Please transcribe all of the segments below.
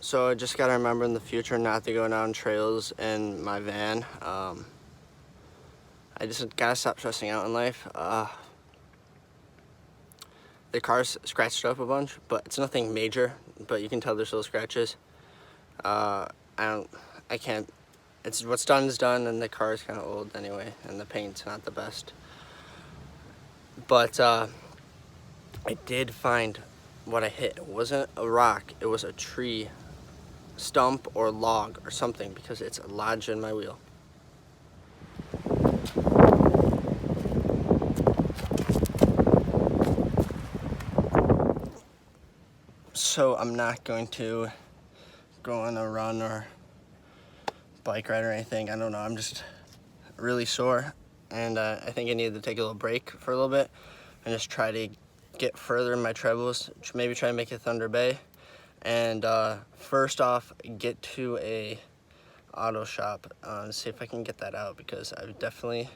So I just gotta remember in the future not to go down trails in my van. I just gotta stop stressing out in life. The car's scratched up a bunch, but it's nothing major, but you can tell there's little scratches. I can't, it's what's done is done, and the car is kind of old anyway, and the paint's not the best. But I did find what I hit. It wasn't a rock, it was a tree stump or log or something, because it's lodged in my wheel. So I'm not going to go on a run or bike ride or anything. I don't know, I'm just really sore, and I think I need to take a little break for a little bit and just try to get further in my trebles, maybe try to make it Thunder Bay, and first off get to a auto shop and see if I can get that out, because I've definitely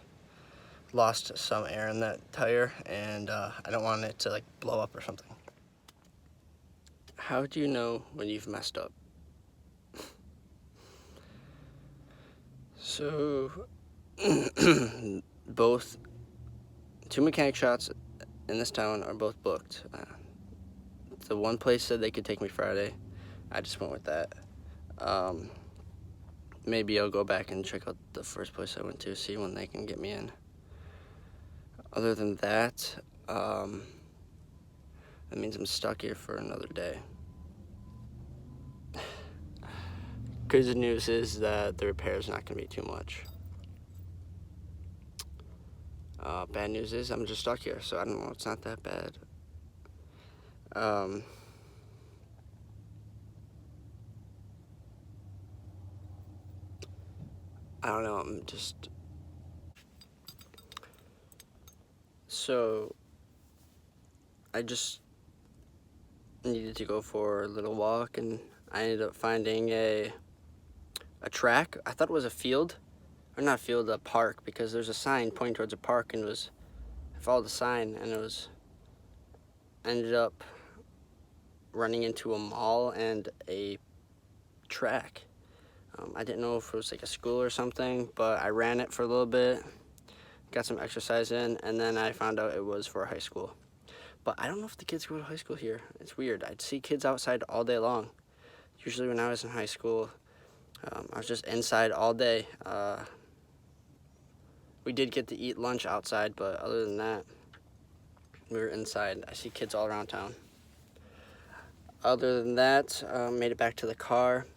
lost some air in that tire, and I don't want it to like blow up or something. How do you know when you've messed up? So both two mechanic shops in this town are both booked. The one place said they could take me Friday. I just went with that. Maybe I'll go back and check out the first place I went to, see when they can get me in. Other than that, that means I'm stuck here for another day. Good news is that the repair is not going to be too much. Bad news is I'm just stuck here, so I don't know, it's not that bad. I don't know, I'm just... So, I just needed to go for a little walk, and I ended up finding a track. I thought it was a field, or not a field, a park, because there's a sign pointing towards a park, and I followed the sign, and ended up running into a mall and a track. I didn't know if it was like a school or something, but I ran it for a little bit, got some exercise in, and then I found out it was for a high school. But I don't know if the kids go to high school here. It's weird. I'd see kids outside all day long. Usually when I was in high school, I was just inside all day. We did get to eat lunch outside, but other than that, we were inside. I see kids all around town. Other than that, made it back to the car.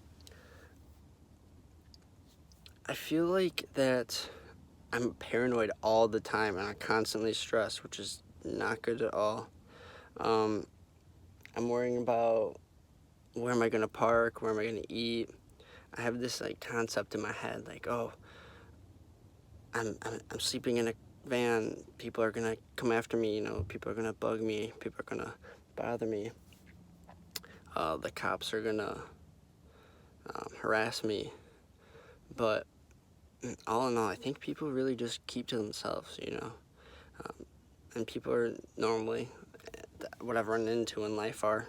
I feel like that I'm paranoid all the time, and I'm constantly stressed, which is not good at all. I'm worrying about where am I going to park, where am I going to eat. I have this like concept in my head, like, oh, I'm sleeping in a van. People are going to come after me, people are going to bug me, people are going to bother me. The cops are going to harass me. But all in all, I think people really just keep to themselves, and people are normally, what I've run into in life, are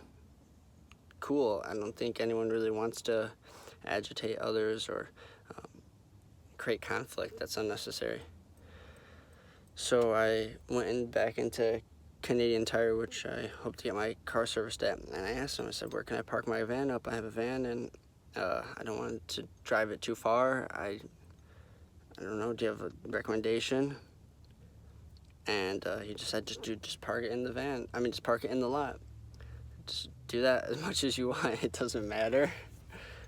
cool. I don't think anyone really wants to agitate others or create conflict that's unnecessary. So I went back into Canadian Tire, which I hope to get my car serviced at, and I asked them, I said, where can I park my van up? I have a van, and I don't want to drive it too far. I don't know, do you have a recommendation? And he just said, just park it in the van. Just park it in the lot. Just do that as much as you want. It doesn't matter.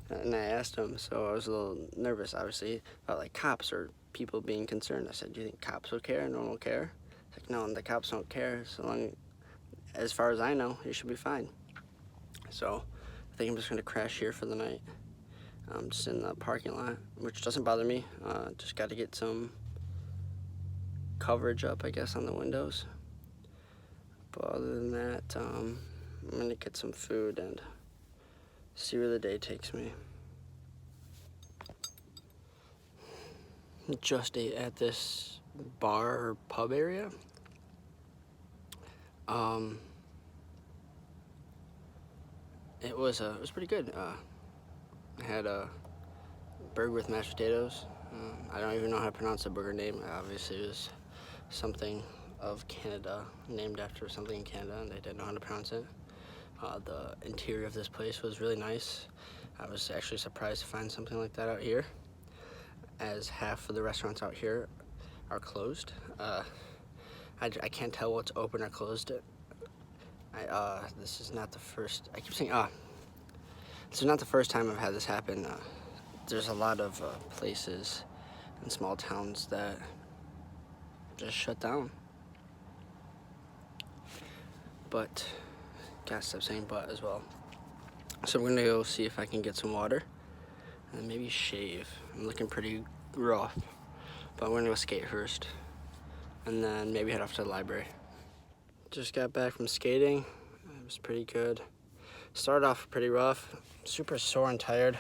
And I asked him, so I was a little nervous, obviously, about like cops or people being concerned. I said, do you think cops will care? No one will care? He's like, no, the cops don't care. So long, as far as I know, you should be fine. So I think I'm just going to crash here for the night. Just in the parking lot, which doesn't bother me. Just got to get some coverage up, I guess, on the windows. But other than that, I'm going to get some food and see where the day takes me. Just ate at this bar or pub area. It was pretty good. I had a burger with mashed potatoes. I don't even know how to pronounce the burger name. Obviously, it was something of Canada, named after something in Canada, and they didn't know how to pronounce it. The interior of this place was really nice. I was actually surprised to find something like that out here, as half of the restaurants out here are closed. I can't tell what's open or closed. This is not the first. I keep saying this is not the first time I've had this happen. There's a lot of places in small towns that just shut down. But gotta stop saying but as well. So I'm gonna go see if I can get some water and maybe shave. I'm looking pretty rough, but I'm gonna go skate first and then maybe head off to the library. Just got back from skating. It was pretty good. Started off pretty rough, super sore and tired,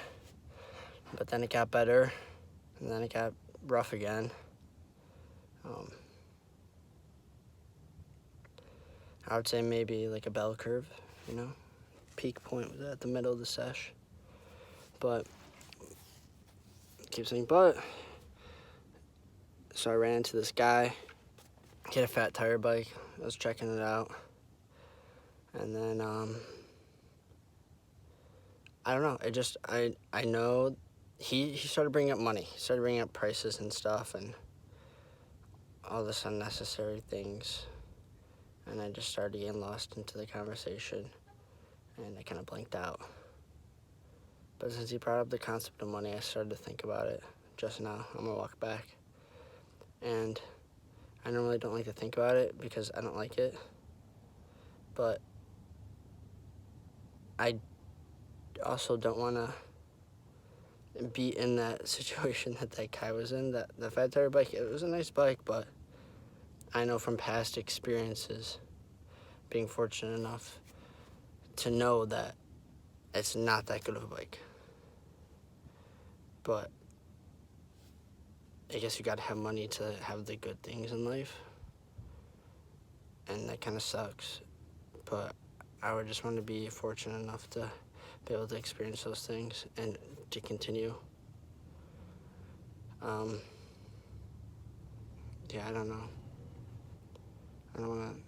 but then it got better and then it got rough again. I would say maybe like a bell curve, you know? Peak point was at the middle of the sesh. But, keep saying but. So I ran into this guy. He had a fat tire bike. I was checking it out. And then, I don't know. I know he started bringing up money. He started bringing up prices and stuff and all this unnecessary things. And I just started getting lost into the conversation, and I kind of blanked out. But since he brought up the concept of money, I started to think about it just now. I'm gonna walk back. And I normally don't like to think about it because I don't like it. But I also don't want to be in that situation that guy was in, the fat tire bike. It was a nice bike, but I know from past experiences, being fortunate enough to know that it's not that good of a bike. But I guess you gotta have money to have the good things in life. And that kind of sucks. But I would just want to be fortunate enough to be able to experience those things and to continue. Yeah, I don't know. I don't want to.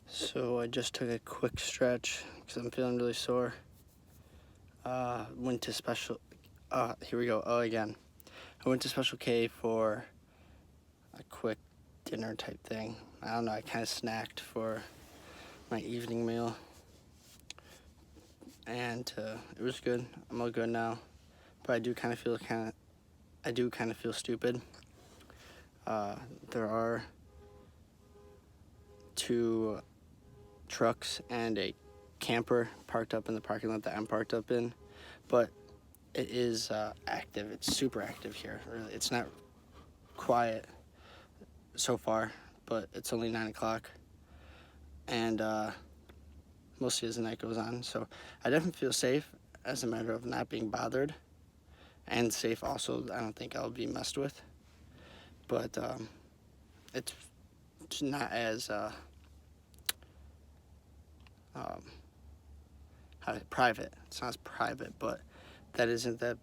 So I just took a quick stretch because I'm feeling really sore. Went to Special. Here we go. Again. I went to Special K for a quick dinner type thing. I don't know. I kind of snacked for my evening meal, and it was good. I'm all good now, but I do kind of feel stupid. There are 2 trucks and a camper parked up in the parking lot that I'm parked up in, but it is active. It's super active here. Really, it's not quiet so far, but it's only 9 o'clock, and mostly as the night goes on. So I definitely feel safe as a matter of not being bothered, and safe also. I don't think I'll be messed with, but it's not as private. It's not as private, but that isn't that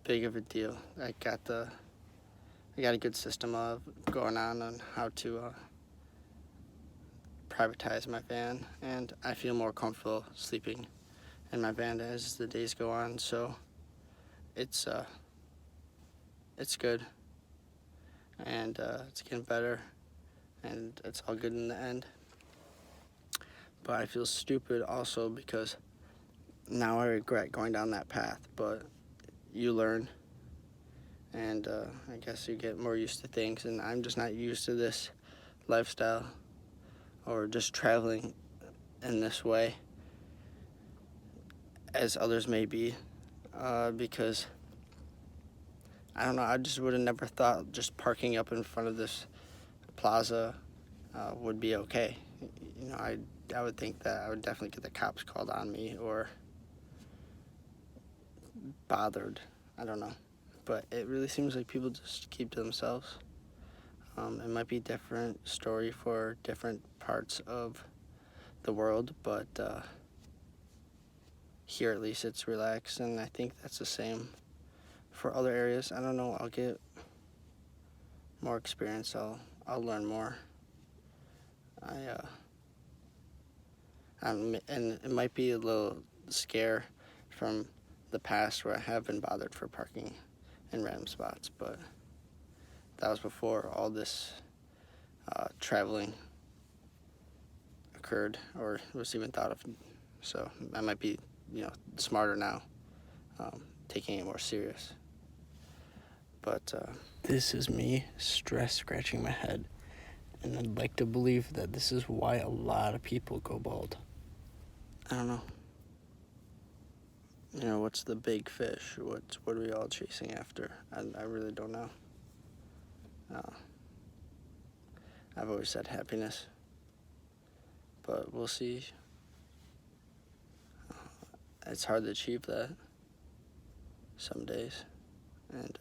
big of a deal. I got a good system of going on how to privatize my van, and I feel more comfortable sleeping in my van as the days go on. So it's good, and it's getting better, and it's all good in the end. But I feel stupid also because now I regret going down that path, but you learn, and I guess you get more used to things, and I'm just not used to this lifestyle or just traveling in this way as others may be, because I don't know, I just would have never thought just parking up in front of this plaza would be okay. You know, I would think that I would definitely get the cops called on me or bothered. I don't know. But it really seems like people just keep to themselves. It might be different story for different parts of the world, but here at least it's relaxed, and I think that's the same for other areas. I don't know. I'll get more experience. I'll learn more. And it might be a little scare from the past where I have been bothered for parking in random spots, but that was before all this traveling occurred or was even thought of. So I might be, smarter now, taking it more serious. But this is me stress scratching my head, and I'd like to believe that this is why a lot of people go bald. I don't know. What's the big fish? What are we all chasing after? I really don't know. I've always said happiness, but we'll see. It's hard to achieve that some days, and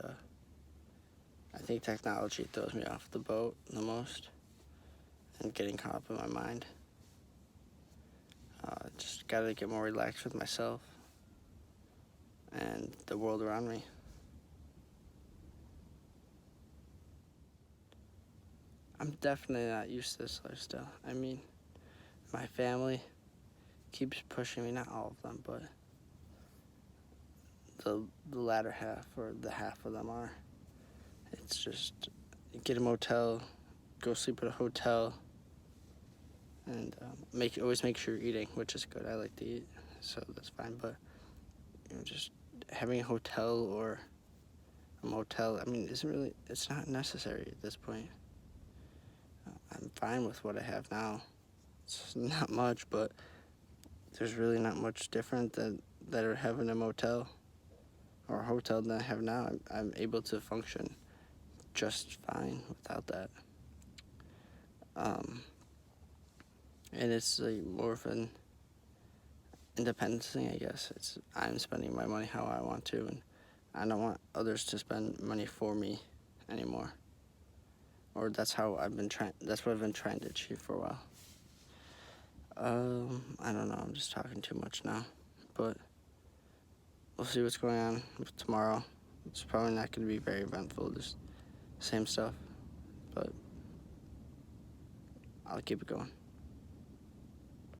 I think technology throws me off the boat the most, and getting caught up in my mind. Just gotta get more relaxed with myself and the world around me. I'm definitely not used to this lifestyle. I mean, my family keeps pushing me, not all of them, but the latter half, or the half of them are. It's just get a motel, go sleep at a hotel, and always make sure you're eating, which is good. I like to eat, so that's fine. But just having a hotel or a motel, I mean, it's not necessary at this point. I'm fine with what I have now. It's not much, but there's really not much different that are having a motel or a hotel than I have now. I'm able to function just fine without that. And it's like more of an independence thing, I guess. I'm spending my money how I want to, and I don't want others to spend money for me anymore. Or that's what I've been trying to achieve for a while. I don't know, I'm just talking too much now, but we'll see what's going on with tomorrow. It's probably not going to be very eventful, just same stuff, but I'll keep it going.